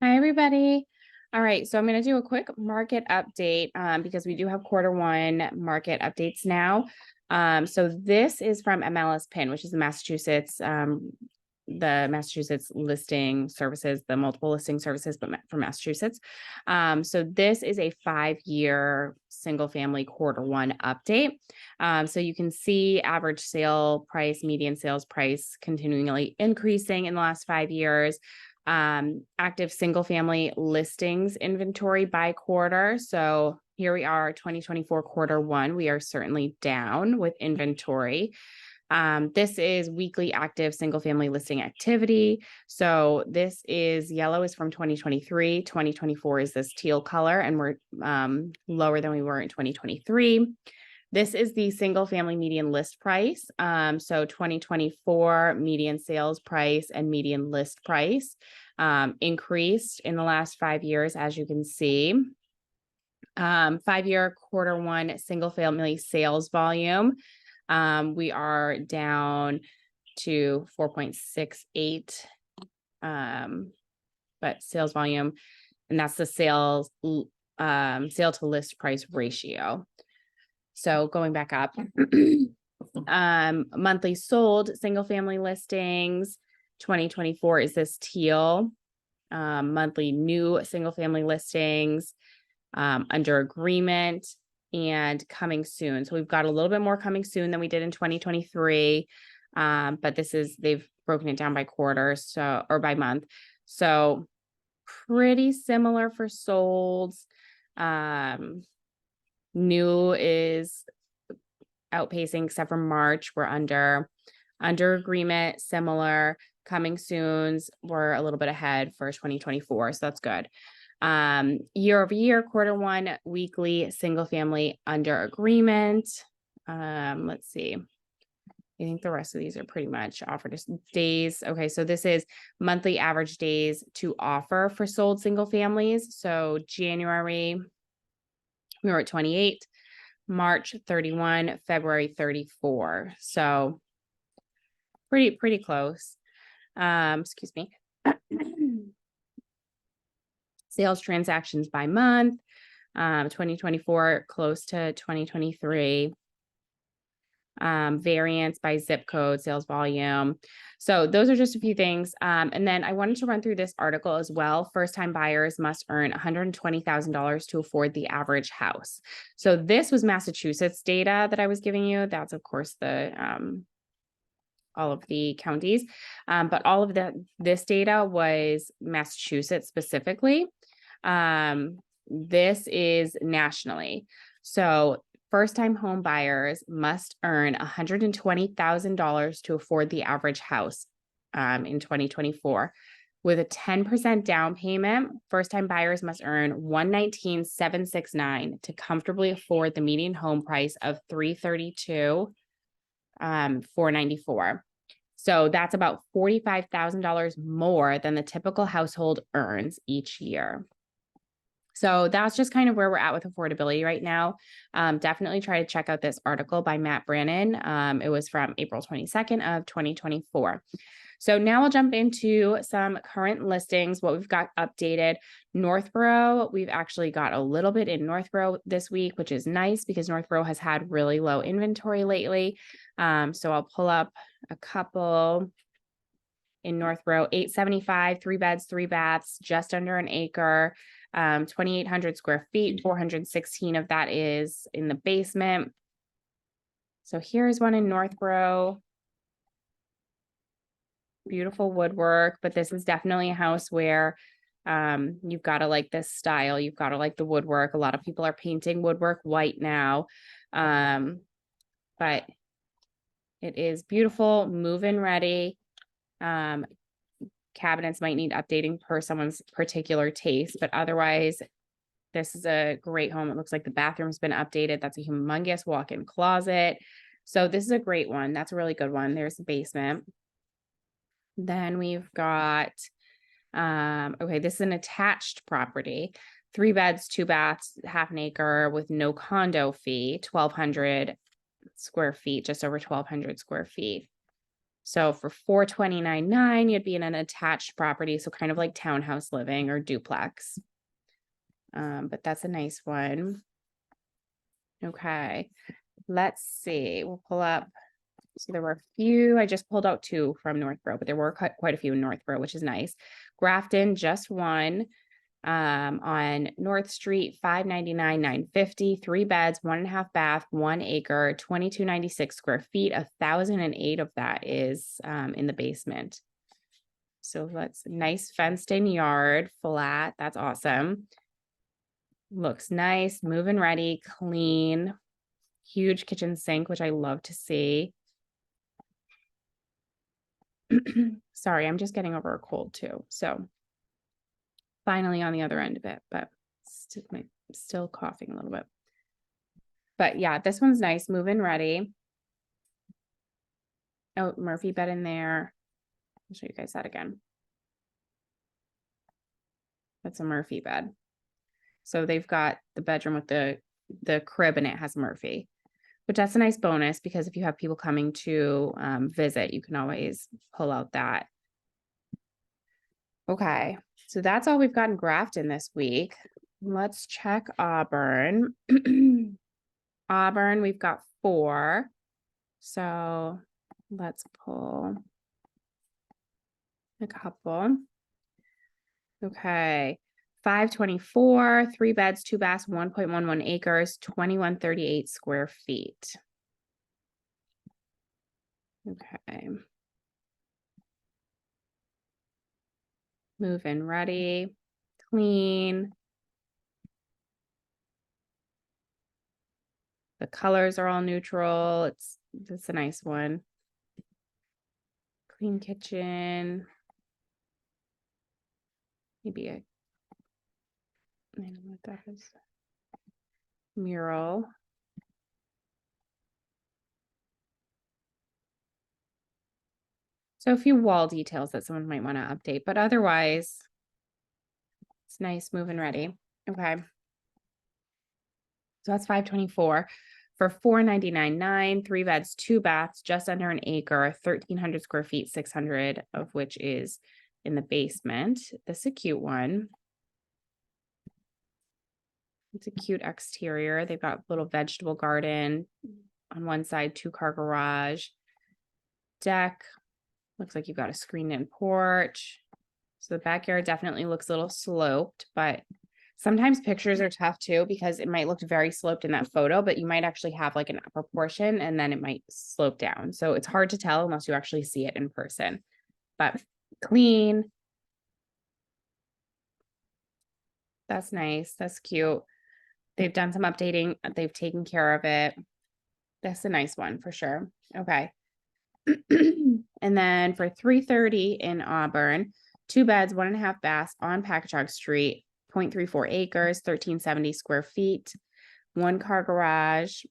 Hi, everybody. All right, so I'm going to do a quick market update because we do have quarter 1 market updates now. So this is from MLS PIN, which is the Massachusetts listing services, the multiple listing services, but for Massachusetts. So this is a 5-year single family quarter 1 update. So you can see average sale price, median sales price continually increasing in the last 5 years. Active single family listings inventory by quarter. So here we are, 2024 quarter 1. We are certainly down with inventory. This is weekly active single family listing activity. So this is yellow is from 2023. 2024 is this teal color, and we're lower than we were in 2023. This is the single family median list price. So 2024 median sales price and median list price increased in the last 5 years, as you can see. 5-year quarter 1 single family sales volume. We are down to 4.68, but sales volume, and that's the sale to list price ratio. So going back up, monthly sold single family listings, 2024 is this teal. Monthly new single family listings under agreement and coming soon. So we've got a little bit more coming soon than we did in 2023. But they've broken it down by quarter, or by month. So pretty similar for solds. New is outpacing, except for March. We're under agreement, similar. Coming soons, we're a little bit ahead for 2024, so that's good. Year over year, quarter 1 weekly single family under agreement. Let's see. I think the rest of these are pretty much offered as days. Okay, so this is monthly average days to offer for sold single families. So January, we were at 28, March 31, February 34. So pretty close. Excuse me. Sales transactions by month. 2024 close to 2023. Variance by zip code, sales volume. So those are just a few things. And then I wanted to run through this article as well. First-time buyers must earn $120,000 to afford the average house. So this was Massachusetts data that I was giving you. That's of course all of the counties. But all of this data was Massachusetts specifically. This is nationally. So first-time home buyers must earn $120,000 to afford the average house in 2024. With a 10% down payment, first-time buyers must earn $119,769 to comfortably afford the median home price of $332,494. So that's about $45,000 more than the typical household earns each year. So that's just kind of where we're at with affordability right now. Definitely try to check out this article by Matt Brannon. It was from April 22nd of 2024. So now we'll jump into some current listings, what we've got updated. Northborough, we've actually got a little bit in Northborough this week, which is nice because Northborough has had really low inventory lately. So I'll pull up a couple in Northborough. 875, 3 beds, 3 baths, just under an acre. 2,800 square feet, 416 of that is in the basement. So here's one in Northborough. Beautiful woodwork, but this is definitely a house where you've got to like this style. You've got to like the woodwork. A lot of people are painting woodwork white now. But it is beautiful, move-in ready. Cabinets might need updating per someone's particular taste, but otherwise, this is a great home. It looks like the bathroom's been updated. That's a humongous walk-in closet. So this is a great one. That's a really good one. There's the basement. Then we've got, okay, this is an attached property. 3 beds, 2 baths, half an acre with no condo fee, 1,200 square feet, just over 1,200 square feet. So for $429,900, you'd be in an attached property, so kind of like townhouse living or duplex. But that's a nice one. Okay, let's see. We'll pull up. So there were a few. I just pulled out 2 from Northborough, but there were quite a few in Northborough, which is nice. Grafton, just one. On North Street, $599,950, 3 beds, 1.5 bath, 1 acre, 2,296 square feet. 1,008 of that is in the basement. So that's nice fenced in yard, flat. That's awesome. Looks nice, move-in ready, clean, huge kitchen sink, which I love to see. Sorry, I'm just getting over a cold too. So finally on the other end of it, but still coughing a little bit. But yeah, this one's nice, move-in ready. Oh, Murphy bed in there. I'll show you guys that again. That's a Murphy bed. So they've got the bedroom with the crib, and it has Murphy, which that's a nice bonus because if you have people coming to visit, you can always pull out that. Okay, so that's all we've got in Grafton this week. Let's check Auburn. Auburn, we've got 4. So let's pull a couple. Okay, 524, 3 beds, 2 baths, 1.11 acres, 2,138 square feet. Okay. Move-in ready, clean. The colors are all neutral. It's a nice one. Clean kitchen. Maybe I don't know what that is. Mural. So a few wall details that someone might want to update, but otherwise it's nice, move-in ready. Okay. So that's 524 for $499,900, 3 beds, 2 baths, just under an acre, 1,300 square feet, 600 of which is in the basement. This is a cute one. It's a cute exterior. They've got a little vegetable garden on one side, 2-car garage, deck. Looks like you've got a screened-in porch. So the backyard definitely looks a little sloped, but sometimes pictures are tough too because it might look very sloped in that photo, but you might actually have like an upper portion and then it might slope down. So it's hard to tell unless you actually see it in person. But clean. That's nice. That's cute. They've done some updating. They've taken care of it. That's a nice one for sure. Okay. And then for 330 in Auburn, 2 beds, 1.5 baths on Packagug Street, 0.34 acres, 1,370 square feet, 1-car garage.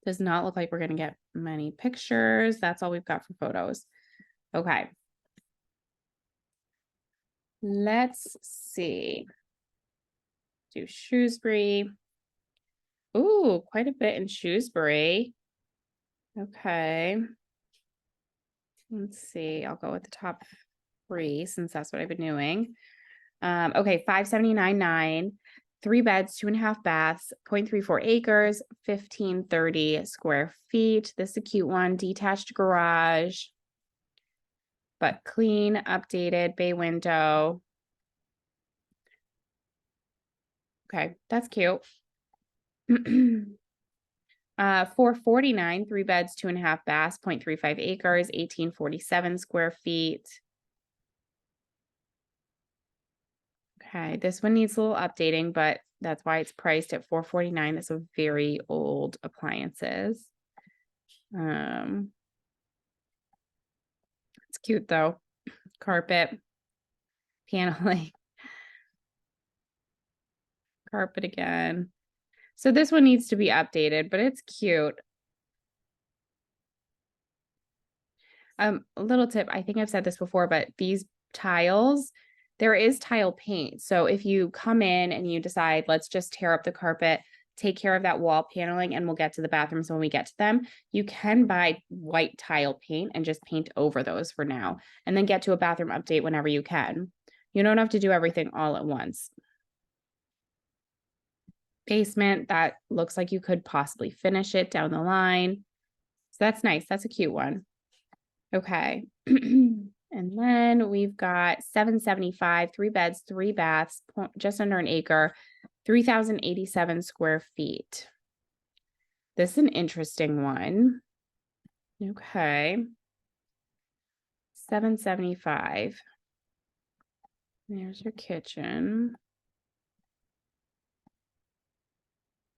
Does not look like we're going to get many pictures. That's all we've got for photos. Okay. Let's see. Do Shrewsbury. Ooh, quite a bit in Shrewsbury. Okay. Let's see. I'll go with the top 3 since that's what I've been doing. Okay, 579.9, 3 beds, 2.5 baths, 0.34 acres, 1,530 square feet. This is a cute one. Detached garage, but clean, updated, bay window. Okay, that's cute. 449, 3 beds, 2.5 baths, 0.35 acres, 1,847 square feet. Okay, this one needs a little updating, but that's why it's priced at $449. That's a very old appliances. It's cute though. Carpet, paneling, carpet again. So this one needs to be updated, but it's cute. A little tip, I think I've said this before, but these tiles, there is tile paint. So if you come in and you decide, let's just tear up the carpet, take care of that wall paneling, and we'll get to the bathrooms when we get to them. You can buy white tile paint and just paint over those for now, and then get to a bathroom update whenever you can. You don't have to do everything all at once. Basement, that looks like you could possibly finish it down the line. So that's nice. That's a cute one. Okay. And then we've got 775, 3 beds, 3 baths, just under an acre, 3,087 square feet. This is an interesting one. Okay. 775. There's your kitchen.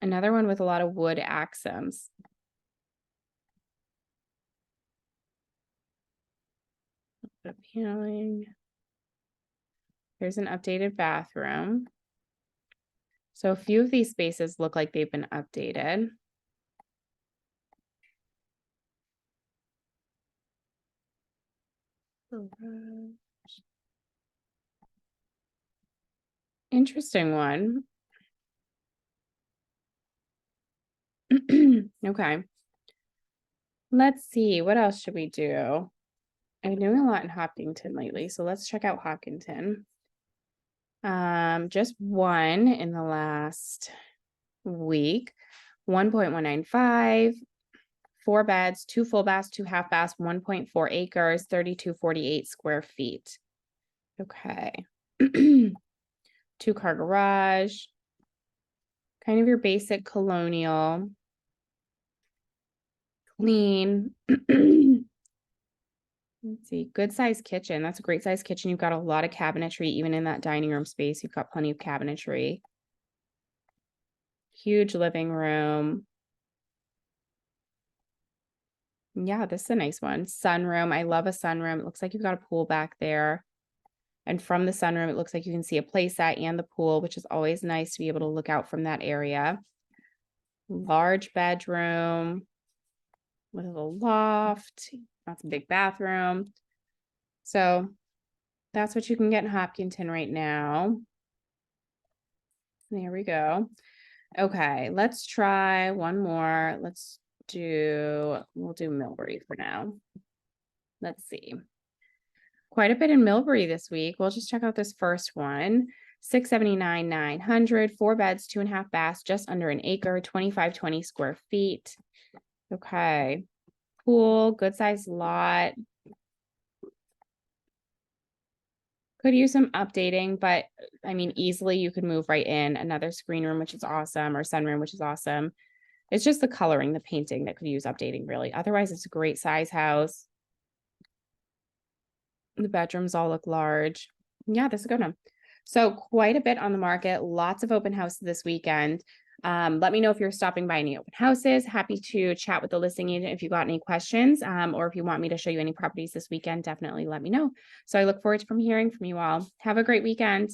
Another one with a lot of wood accents. Paneling. There's an updated bathroom. So a few of these spaces look like they've been updated. Interesting one. Okay. Let's see. What else should we do? I've been doing a lot in Hopkinton lately, so let's check out Hopkinton. Just one in the last week. 1.195, 4 beds, 2 full baths, 2 half baths, 1.4 acres, 3,248 square feet. Okay. 2-car garage. Kind of your basic colonial. Clean. Let's see, good size kitchen. That's a great size kitchen. You've got a lot of cabinetry, even in that dining room space. You've got plenty of cabinetry. Huge living room. Yeah, this is a nice one. Sunroom. I love a sunroom. It looks like you've got a pool back there. And from the sunroom, it looks like you can see a playset and the pool, which is always nice to be able to look out from that area. Large bedroom with a loft. That's a big bathroom. So that's what you can get in Hopkinton right now. There we go. Okay, let's try one more. We'll do Millbury for now. Let's see. Quite a bit in Millbury this week. We'll just check out this first one. 679, 900, 4 beds, 2.5 baths, just under an acre, 2,520 square feet. Okay. Pool, good sized lot. Could use some updating, but I mean, easily you could move right in. Another screen room, which is awesome, or sunroom, which is awesome. It's just the coloring, the painting that could use updating, really. Otherwise, it's a great size house. The bedrooms all look large. Yeah, this is a good one. So quite a bit on the market. Lots of open houses this weekend. Let me know if you're stopping by any open houses. Happy to chat with the listing agent if you got any questions, or if you want me to show you any properties this weekend, definitely let me know. So I look forward to hearing from you all. Have a great weekend.